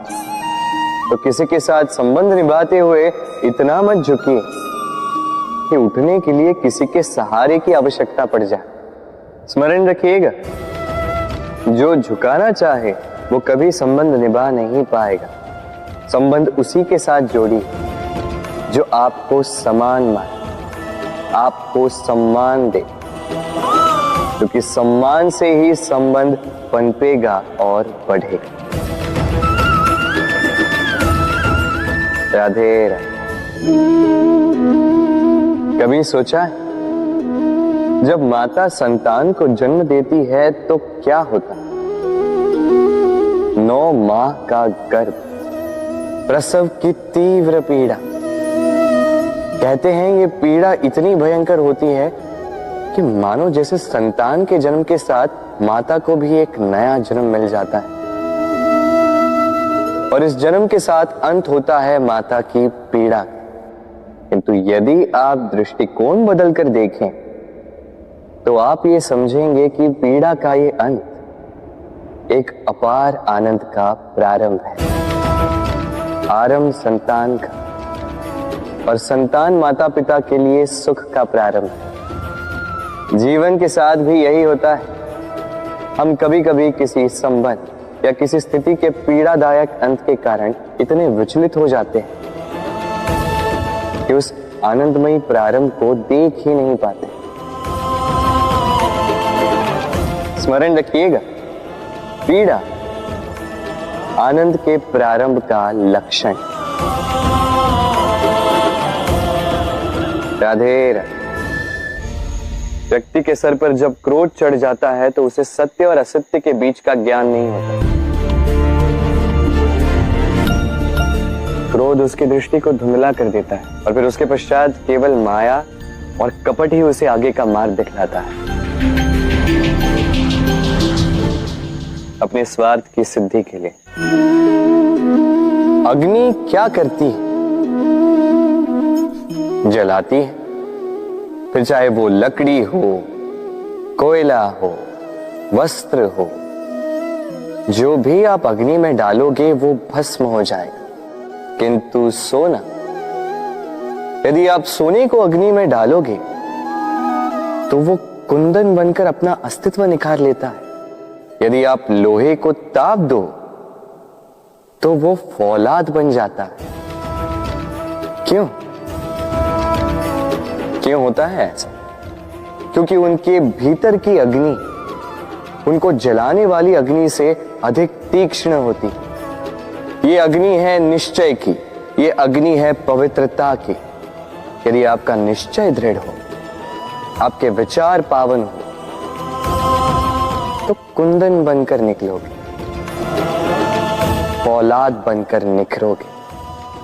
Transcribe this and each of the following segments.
तो किसी के साथ संबंध निभाते हुए इतना मत झुकिए कि उठने के लिए किसी के सहारे की आवश्यकता पड़ जाए। स्मरण रखिएगा, जो झुकाना चाहे वो कभी संबंध निभा नहीं पाएगा। संबंध उसी के साथ जोड़िए जो आपको समान माने, आपको सम्मान दे, क्योंकि सम्मान से ही संबंध पनपेगा और बढ़ेगा। राधे राधे। कभी सोचा है जब माता संतान को जन्म देती है तो क्या होता? 9 माह का गर्भ, प्रसव की तीव्र पीड़ा। कहते हैं ये पीड़ा इतनी भयंकर होती है कि मानो जैसे संतान के जन्म के साथ माता को भी एक नया जन्म मिल जाता है, और इस जन्म के साथ अंत होता है माता की पीड़ा। किंतु यदि आप दृष्टिकोण बदलकर देखें तो आप ये समझेंगे कि पीड़ा का ये अंत एक अपार आनंद का प्रारंभ है। आरंभ संतान का, और संतान माता पिता के लिए सुख का प्रारंभ है। जीवन के साथ भी यही होता है। हम कभी कभी किसी संबंध या किसी स्थिति के पीड़ादायक अंत के कारण इतने विचलित हो जाते हैं कि उस आनंदमयी प्रारंभ को देख ही नहीं पाते। स्मरण रखिएगा, पीड़ा आनंद के प्रारंभ का लक्षण। राधे राधे। व्यक्ति के सर पर जब क्रोध चढ़ जाता है तो उसे सत्य और असत्य के बीच का ज्ञान नहीं होता। क्रोध उसकी दृष्टि को धुंधला कर देता है और फिर उसके पश्चात केवल माया और कपट ही उसे आगे का मार्ग दिखलाता है। अपने स्वार्थ की सिद्धि के लिए अग्नि क्या करती है? जलाती है। फिर चाहे वो लकड़ी हो, कोयला हो, वस्त्र हो, जो भी आप अग्नि में डालोगे वो भस्म हो जाएगा। किंतु सोना, यदि आप सोने को अग्नि में डालोगे तो वो कुंदन बनकर अपना अस्तित्व निखार लेता है। यदि आप लोहे को ताप दो तो वो फौलाद बन जाता है। क्यों होता है ऐसा? क्योंकि उनके भीतर की अग्नि उनको जलाने वाली अग्नि से अधिक तीक्ष्ण होती। ये अग्नि है निश्चय की, ये अग्नि है पवित्रता की। यदि आपका निश्चय दृढ़ हो, आपके विचार पावन हो, तो कुंदन बनकर निकलोगे, फौलाद बनकर निखरोगे,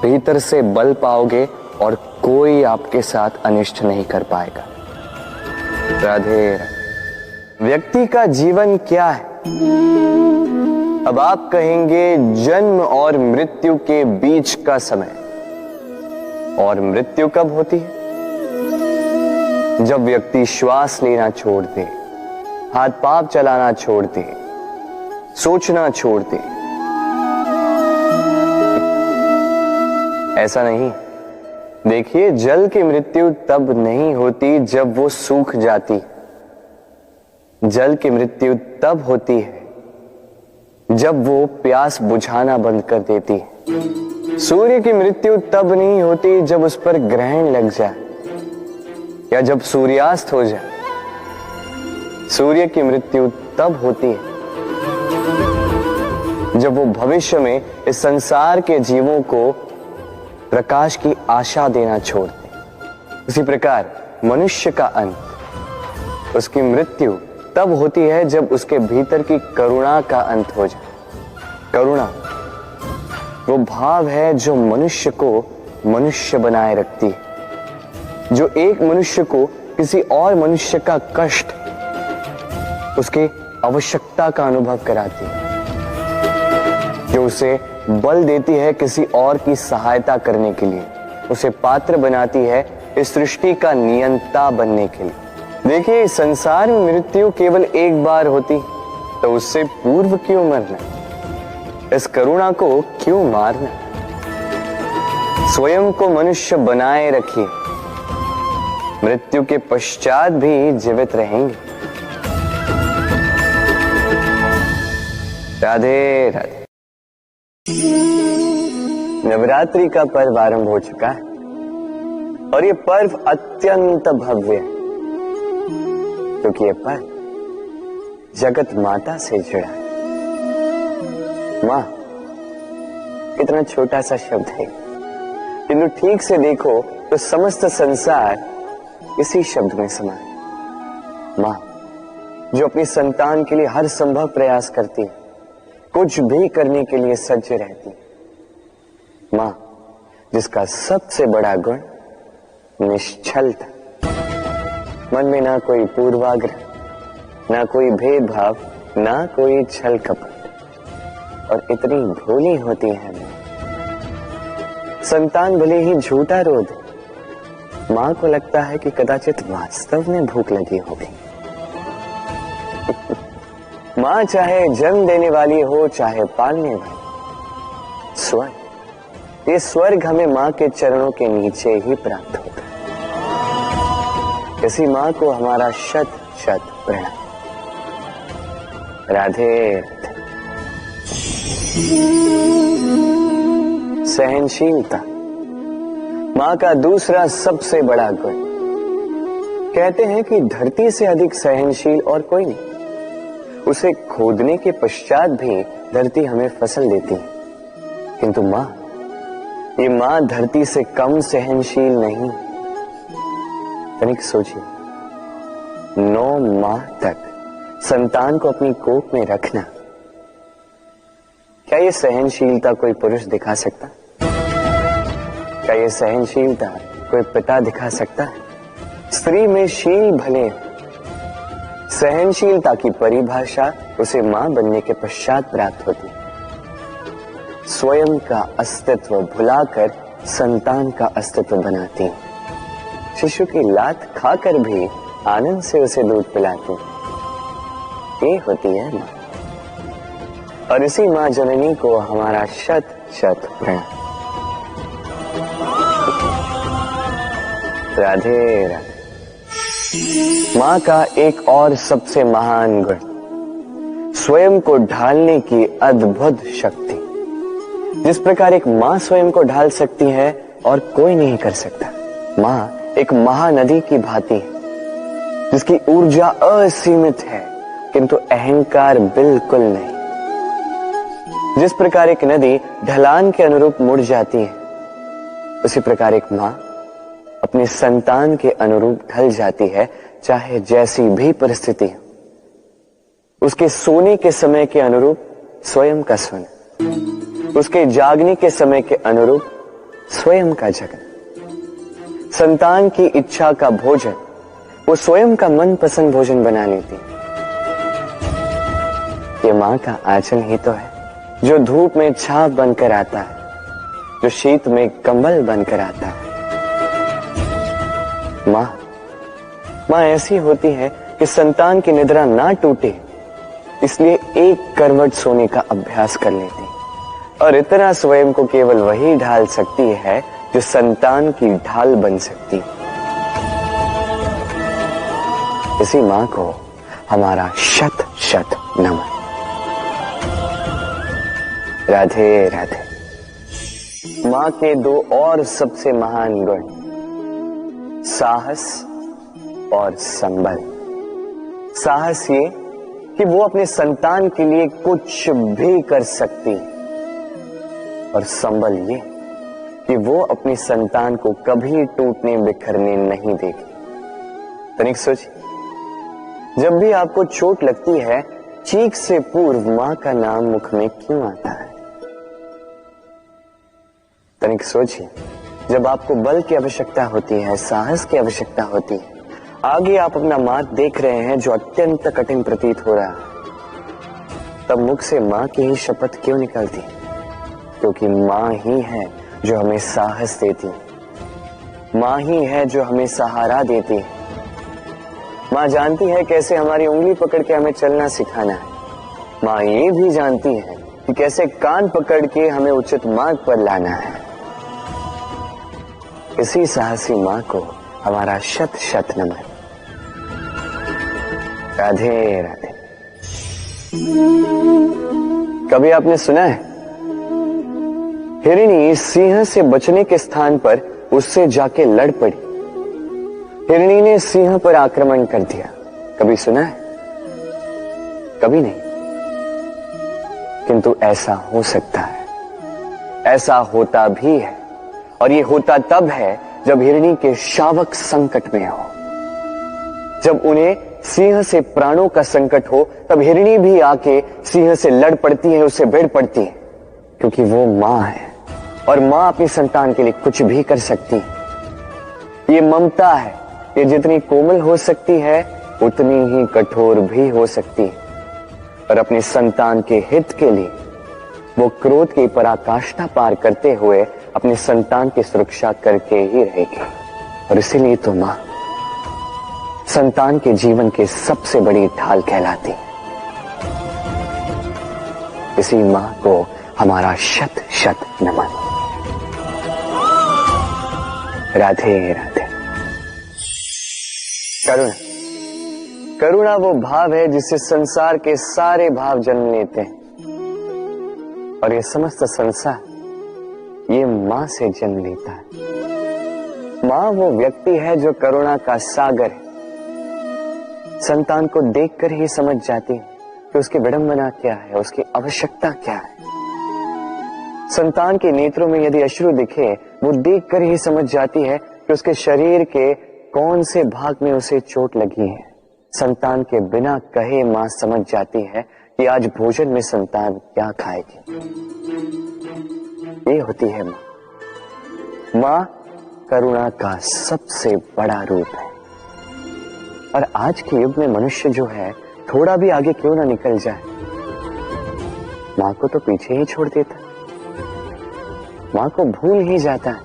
भीतर से बल पाओगे और कोई आपके साथ अनिष्ट नहीं कर पाएगा। राधे राधे। व्यक्ति का जीवन क्या है? अब आप कहेंगे जन्म और मृत्यु के बीच का समय। और मृत्यु कब होती है? जब व्यक्ति श्वास लेना छोड़ दे, हाथ पांव चलाना छोड़ दे, सोचना छोड़ दे। ऐसा नहीं। देखिए, जल की मृत्यु तब नहीं होती जब वो सूख जाती। जल की मृत्यु तब होती है जब वो प्यास बुझाना बंद कर देती है। सूर्य की मृत्यु तब नहीं होती जब उस पर ग्रहण लग जाए या जब सूर्यास्त हो जाए। सूर्य की मृत्यु तब होती है जब वो भविष्य में इस संसार के जीवों को प्रकाश की आशा देना छोड़ दे। उसी प्रकार मनुष्य का अंत, उसकी मृत्यु तब होती है जब उसके भीतर की करुणा का अंत हो जाए। करुणा वो भाव है जो मनुष्य को मनुष्य बनाए रखती है, जो एक मनुष्य को किसी और मनुष्य का कष्ट, उसकी आवश्यकता का अनुभव कराती है, जो उसे बल देती है किसी और की सहायता करने के लिए, उसे पात्र बनाती है इस सृष्टि का नियंता बनने के लिए। देखिए, संसार में मृत्यु केवल एक बार होती तो उससे पूर्व क्यों मरना? इस करुणा को क्यों मारना? स्वयं को मनुष्य बनाए रखिए, मृत्यु के पश्चात भी जीवित रहेंगे। राधे राधे। नवरात्रि का पर्व आरंभ हो चुका है और ये पर्व अत्यंत भव्य है, क्योंकि ये पर्व जगत माता से जुड़ा है। मां कितना छोटा सा शब्द है, किंतु ठीक से देखो तो समस्त संसार इसी शब्द में समा है। मां जो अपनी संतान के लिए हर संभव प्रयास करती है, कुछ भी करने के लिए सज्ज रहती है। मां जिसका सबसे बड़ा गुण निश्चलता, मन में ना कोई पूर्वाग्रह, ना कोई भेदभाव, ना कोई छल कपट, और इतनी भोली होती है मां। संतान भले ही झूठा रो दे, मां को लगता है कि कदाचित वास्तव में भूख लगी होगी। मां चाहे जन्म देने वाली हो, चाहे पालने वाली, स्वर्ग, ये स्वर्ग हमें मां के चरणों के नीचे ही प्राप्त होता है। इसी मां को हमारा शत शत प्रणाम। राधे। सहनशीलता मां का दूसरा सबसे बड़ा गुण। कहते हैं कि धरती से अधिक सहनशील और कोई नहीं। उसे खोदने के पश्चात भी धरती हमें फसल देती है, किंतु मां, ये मां धरती से कम सहनशील नहीं। तनिक सोचिए, 9 माह तक संतान को अपनी कोख में रखना, क्या ये सहनशीलता कोई पुरुष दिखा सकता? क्या ये सहनशीलता कोई पिता दिखा सकता है? स्त्री में शील भले, सहनशीलता की परिभाषा उसे मां बनने के पश्चात प्राप्त होती। स्वयं का अस्तित्व भुलाकर संतान का अस्तित्व बनाती। शिशु की लात खाकर भी आनंद से उसे दूध पिलाती। ये होती है मां, और इसी मां जननी को हमारा शत शत प्रणाम। राधे राधे। मां का एक और सबसे महान गुण, स्वयं को ढालने की अद्भुत शक्ति। जिस प्रकार एक मां स्वयं को ढाल सकती है और कोई नहीं कर सकता। मां एक महानदी की भांति है, जिसकी ऊर्जा असीमित है, किंतु अहंकार बिल्कुल नहीं। जिस प्रकार एक नदी ढलान के अनुरूप मुड़ जाती है, उसी प्रकार एक मां अपने संतान के अनुरूप ढल जाती है, चाहे जैसी भी परिस्थिति हो। उसके सोने के समय के अनुरूप स्वयं का सोना, उसके जागने के समय के अनुरूप स्वयं का जगना। संतान की इच्छा का भोजन वो स्वयं का मनपसंद भोजन बना लेती। ये मां का आंचल ही तो है, जो धूप में छाप बनकर आता है, जो शीत में कंबल बनकर आता है। मां ऐसी होती है कि संतान की निद्रा ना टूटे, इसलिए एक करवट सोने का अभ्यास कर लेती, और इतना स्वयं को केवल वही ढाल सकती है जो संतान की ढाल बन सकती। इसी मां को हमारा शत शत नमन। राधे राधे। मां के 2 और सबसे महान गुण, साहस और संबल। साहस ये कि वो अपने संतान के लिए कुछ भी कर सकती, और संबल ये कि वो अपनी संतान को कभी टूटने बिखरने नहीं देगी। तनिक सोचिए, जब भी आपको चोट लगती है, चीख से पूर्व मां का नाम मुख में क्यों आता है? तनिक सोचिए, जब आपको बल की आवश्यकता होती है, साहस की आवश्यकता होती है, आगे आप अपना मार्ग देख रहे हैं जो अत्यंत कठिन प्रतीत हो रहा है, तब मुख से मां की ही शपथ क्यों निकलती? क्योंकि मां ही है जो हमें साहस देती, मां ही है जो हमें सहारा देती है। मां जानती है कैसे हमारी उंगली पकड़ के हमें चलना सिखाना है। मां ये भी जानती है कि कैसे कान पकड़ के हमें उचित मार्ग पर लाना है। इसी साहसी मां को हमारा शत शत नमन। राधे राधे। कभी आपने सुना है हिरणी सिंह से बचने के स्थान पर उससे जाके लड़ पड़ी। हिरणी ने सिंह पर आक्रमण कर दिया। कभी सुना है? कभी नहीं। किंतु ऐसा हो सकता है, ऐसा होता भी है। और ये होता तब है जब हिरणी के शावक संकट में हो, जब उन्हें सिंह से प्राणों का संकट हो, तब हिरणी भी आके सिंह से लड़ पड़ती है, उससे भिड़ पड़ती है, क्योंकि वो मां है और मां अपनी संतान के लिए कुछ भी कर सकती है। ये ममता है, ये जितनी कोमल हो सकती है उतनी ही कठोर भी हो सकती है। और अपनी संतान के हित के लिए वो क्रोध की पराकाष्ठा पार करते हुए अपनी संतान की सुरक्षा करके ही रहेगी। और इसीलिए तो मां संतान के जीवन की सबसे बड़ी ढाल कहलाती। इसी मां को हमारा शत शत नमन। राधे राधे। करुणा, करुणा वो भाव है जिससे संसार के सारे भाव जन्म लेते हैं। और ये समस्त संसार ये मां से जन्म लेता है। मां वो व्यक्ति है जो करुणा का सागर है। संतान को देखकर ही समझ जाती है कि उसकी विडंबना क्या है, उसकी आवश्यकता क्या है। संतान के नेत्रों में यदि अश्रु दिखे, वो देखकर ही समझ जाती है कि उसके शरीर के कौन से भाग में उसे चोट लगी है। संतान के बिना कहे मां समझ जाती है कि आज भोजन में संतान क्या खाएगी। ये होती है मां। मां करुणा का सबसे बड़ा रूप है। और आज के युग में मनुष्य जो है थोड़ा भी आगे क्यों ना निकल जाए, मां को तो पीछे ही छोड़ देता, मां को भूल ही जाता है।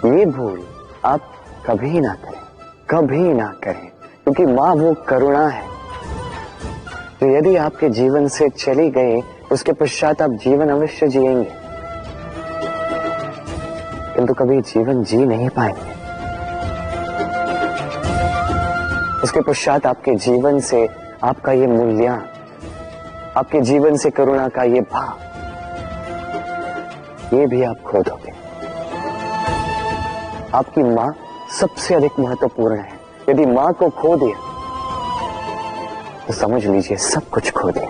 ये भूल आप कभी ना करें, कभी ना करें, क्योंकि मां वो करुणा है जो यदि आपके जीवन से चली गई उसके पश्चात आप जीवन अवश्य जिएंगे, किंतु कभी जीवन जी नहीं पाएंगे। उसके पश्चात आपके जीवन से आपका ये मूल्यांकन, आपके जीवन से करुणा का ये भाव, ये भी आप खो दोगे। आपकी मां सबसे अधिक महत्वपूर्ण है। यदि मां को खो दिया तो समझ लीजिए सब कुछ खो दिया।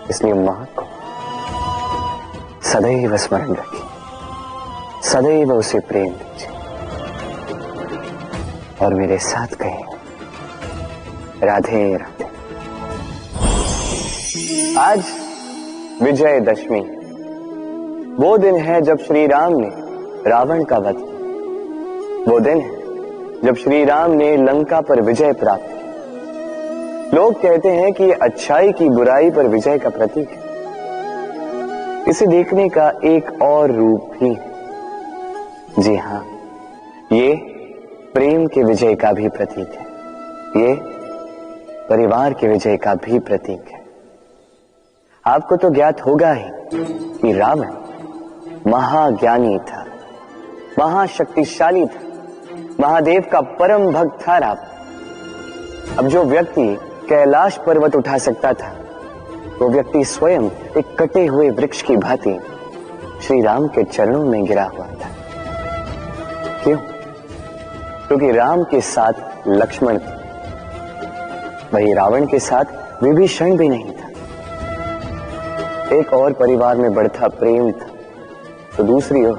इसलिए मां को सदैव स्मरण रखिए, सदैव उसे प्रेम दीजिए। और मेरे साथ कहिए राधे राधे। आज विजयदशमी, वो दिन है जब श्री राम ने रावण का वध किया। वो दिन है जब श्री राम ने लंका पर विजय प्राप्त की। लोग कहते हैं कि ये अच्छाई की बुराई पर विजय का प्रतीक है। इसे देखने का एक और रूप भी है। जी हां, ये प्रेम के विजय का भी प्रतीक है, ये परिवार के विजय का भी प्रतीक है। आपको तो ज्ञात होगा ही कि रावण महाज्ञानी था, महाशक्तिशाली था, महादेव का परम भक्त था रावण। अब जो व्यक्ति कैलाश पर्वत उठा सकता था, वो व्यक्ति स्वयं एक कटे हुए वृक्ष की भांति श्री राम के चरणों में गिरा हुआ था। क्यों? क्योंकि राम के साथ लक्ष्मण था, वही रावण के साथ विभीषण भी नहीं था। एक और परिवार में बढ़ता प्रेम था, तो दूसरी ओर